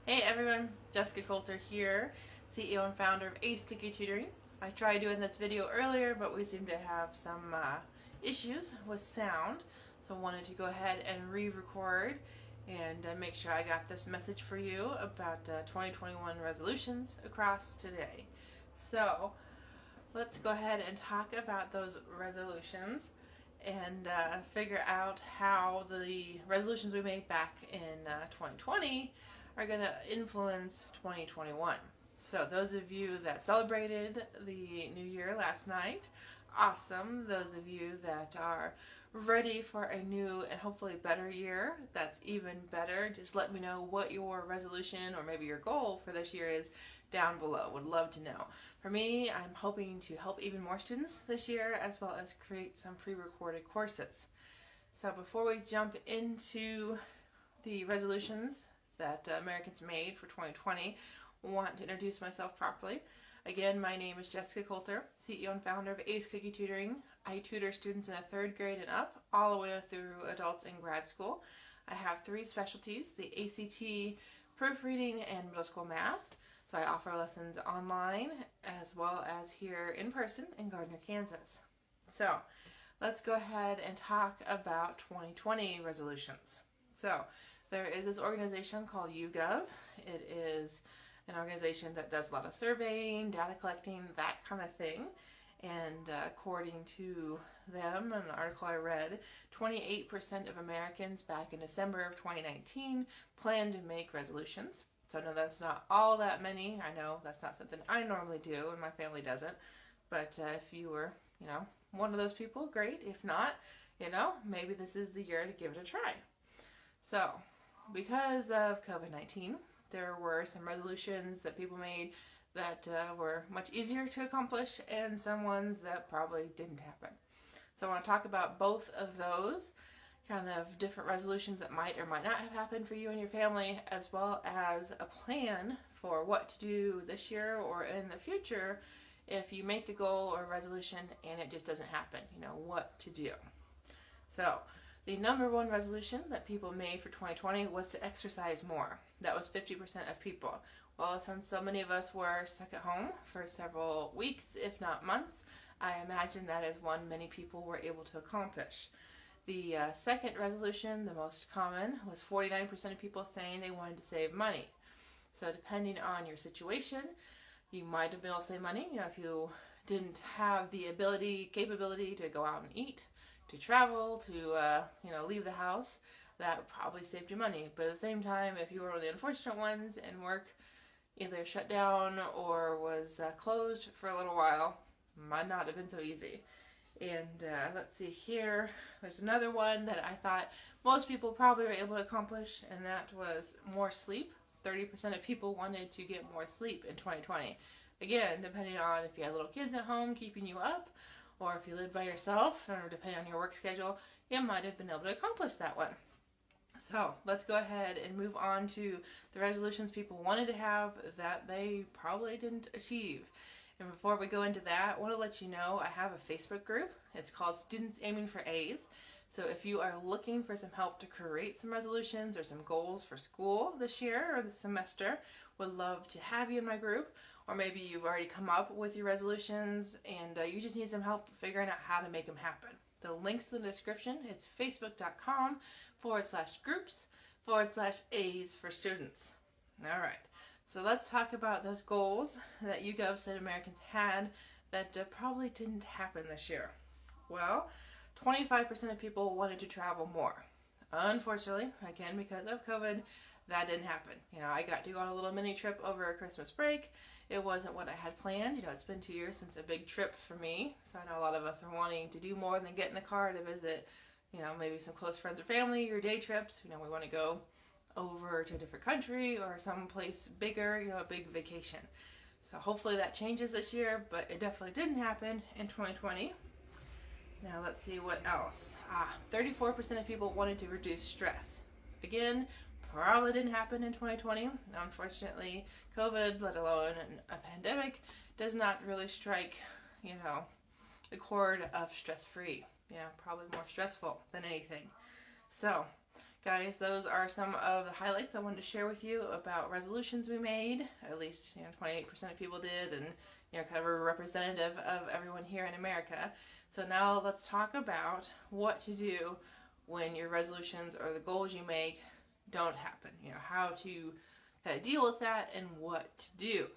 Hey everyone, Jessica Coulter here, CEO and founder of Ace Cookie Tutoring. I tried doing this video earlier, but we seem to have some issues with sound, so I wanted to go ahead and re-record and make sure I got this message for you about 2021 resolutions across today. So let's go ahead and talk about those resolutions and figure out how the resolutions we made back in 2020 are going to influence 2021. So those of you that celebrated the new year last night, awesome. Those of you that are ready for a new and hopefully better year, that's even better. Just let me know what your resolution or maybe your goal for this year is down below. Would love to know. For me, I'm hoping to help even more students this year as well as create some pre-recorded courses. So before we jump into the resolutions that Americans made for 2020, I want to introduce myself properly. Again, my name is Jessica Coulter, CEO and founder of Ace Cookie Tutoring. I tutor students in the 3rd grade and up, all the way through adults in grad school. I have 3 specialties, the ACT, proofreading, and middle school math. So I offer lessons online as well as here in person in Gardner, Kansas. So let's go ahead and talk about 2020 resolutions. So there is this organization called YouGov. It is an organization that does a lot of surveying, data collecting, that kind of thing. And according to them, an article I read, 28% of Americans back in December of 2019 plan to make resolutions. So I know that's not all that many. I know that's not something I normally do and my family doesn't. But if you were, one of those people, great. If not, maybe this is the year to give it a try. So because of COVID-19, there were some resolutions that people made that were much easier to accomplish and some ones that probably didn't happen. So I want to talk about both of those kind of different resolutions that might or might not have happened for you and your family, as well as a plan for what to do this year or in the future if you make a goal or a resolution and it just doesn't happen, what to do. So the number one resolution that people made for 2020 was to exercise more. That was 50% of people. Well, since so many of us were stuck at home for several weeks, if not months, I imagine that is one many people were able to accomplish. The second resolution, the most common, was 49% of people saying they wanted to save money. So depending on your situation, you might have been able to save money. If you didn't have the capability to go out and eat, to travel, to leave the house, that probably saved you money. But at the same time, if you were one of the unfortunate ones and work either shut down or was closed for a little while, might not have been so easy. And let's see here, there's another one that I thought most people probably were able to accomplish, and that was more sleep. 30% of people wanted to get more sleep in 2020. Again, depending on if you had little kids at home keeping you up, or if you lived by yourself, or depending on your work schedule, you might have been able to accomplish that one. So let's go ahead and move on to the resolutions people wanted to have that they probably didn't achieve. And before we go into that, I want to let you know I have a Facebook group. It's called Students Aiming for A's. So if you are looking for some help to create some resolutions or some goals for school this year or this semester, would love to have you in my group. Or maybe you've already come up with your resolutions and you just need some help figuring out how to make them happen. The link's in the description. It's facebook.com/groups/A's for students. All right. So let's talk about those goals that YouGov said Americans had that probably didn't happen this year. Well, 25% of people wanted to travel more. Unfortunately, again, because of COVID, that didn't happen. I got to go on a little mini trip over a Christmas break. It wasn't what I had planned. It's been 2 years since a big trip for me. So I know a lot of us are wanting to do more than get in the car to visit, maybe some close friends or family, or day trips. We want to go over to a different country or someplace bigger, a big vacation. So hopefully that changes this year, but it definitely didn't happen in 2020. Now let's see what else. 34% of people wanted to reduce stress. Again, probably didn't happen in 2020. Unfortunately, COVID, let alone a pandemic, does not really strike, the chord of stress-free. Probably more stressful than anything. So Guys, those are some of the highlights I wanted to share with you about resolutions we made. At least 28% of people did, and kind of a representative of everyone here in America. So now let's talk about what to do when your resolutions or the goals you make don't happen. How to kind of deal with that and what to do.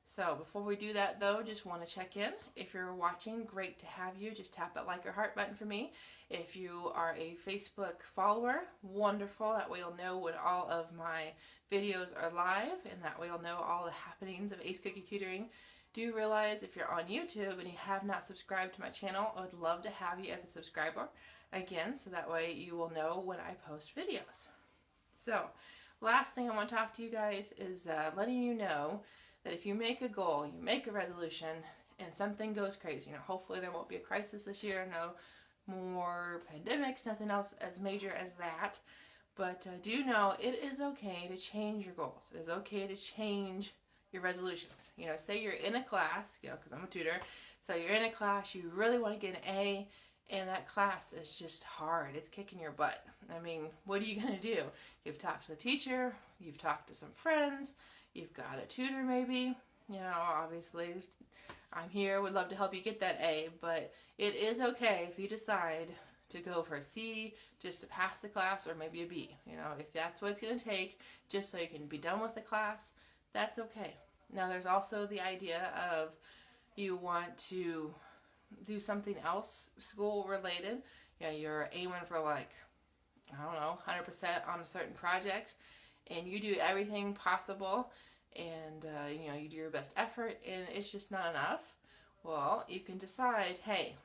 So before we do that though, just want to check in. If you're watching, great to have you. Just tap that like or heart button for me. If you are a Facebook follower, wonderful. That way you'll know when all of my videos are live, and that way you'll know all the happenings of Ace Cookie Tutoring. Do realize if you're on YouTube and you have not subscribed to my channel, I would love to have you as a subscriber again, so that way you will know when I post videos. So last thing I want to talk to you guys is letting you know that if you make a goal, you make a resolution, and something goes crazy, hopefully there won't be a crisis this year, no more pandemics, nothing else as major as that, but do know it is okay to change your goals. It is okay to change your resolutions. Say you're in a class, because I'm a tutor, so you're in a class, you really want to get an A, and that class is just hard. It's kicking your butt. I mean, what are you going to do? You've talked to the teacher, you've talked to some friends, you've got a tutor maybe. Obviously, I'm here, would love to help you get that A, but it is okay if you decide to go for a C just to pass the class, or maybe a B. If that's what it's going to take just so you can be done with the class, that's okay. Now, there's also the idea of you want to do something else school related. You're aiming for 100% on a certain project, and you do everything possible, and you do your best effort, and it's just not enough. Well, you can decide, hey,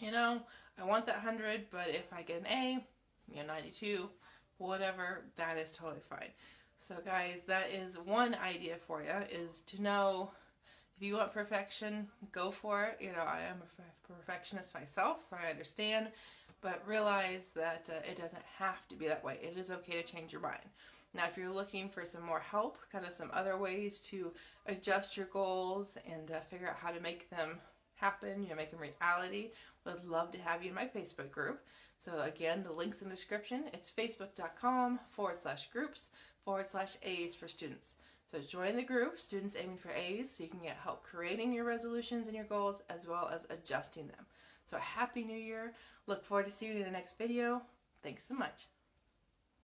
I want that 100, but if I get an A, 92, whatever, that is totally fine. So guys, that is one idea for you, is to know if you want perfection, go for it. I am a perfectionist myself, so I understand, but realize that it doesn't have to be that way. It is okay to change your mind. Now, if you're looking for some more help, kind of some other ways to adjust your goals and figure out how to make them happen, make them reality, would love to have you in my Facebook group. So again, the link's in the description. It's facebook.com/groups/A's for students. So join the group, Students Aiming for A's, so you can get help creating your resolutions and your goals, as well as adjusting them. So Happy New Year. Look forward to seeing you in the next video. Thanks so much.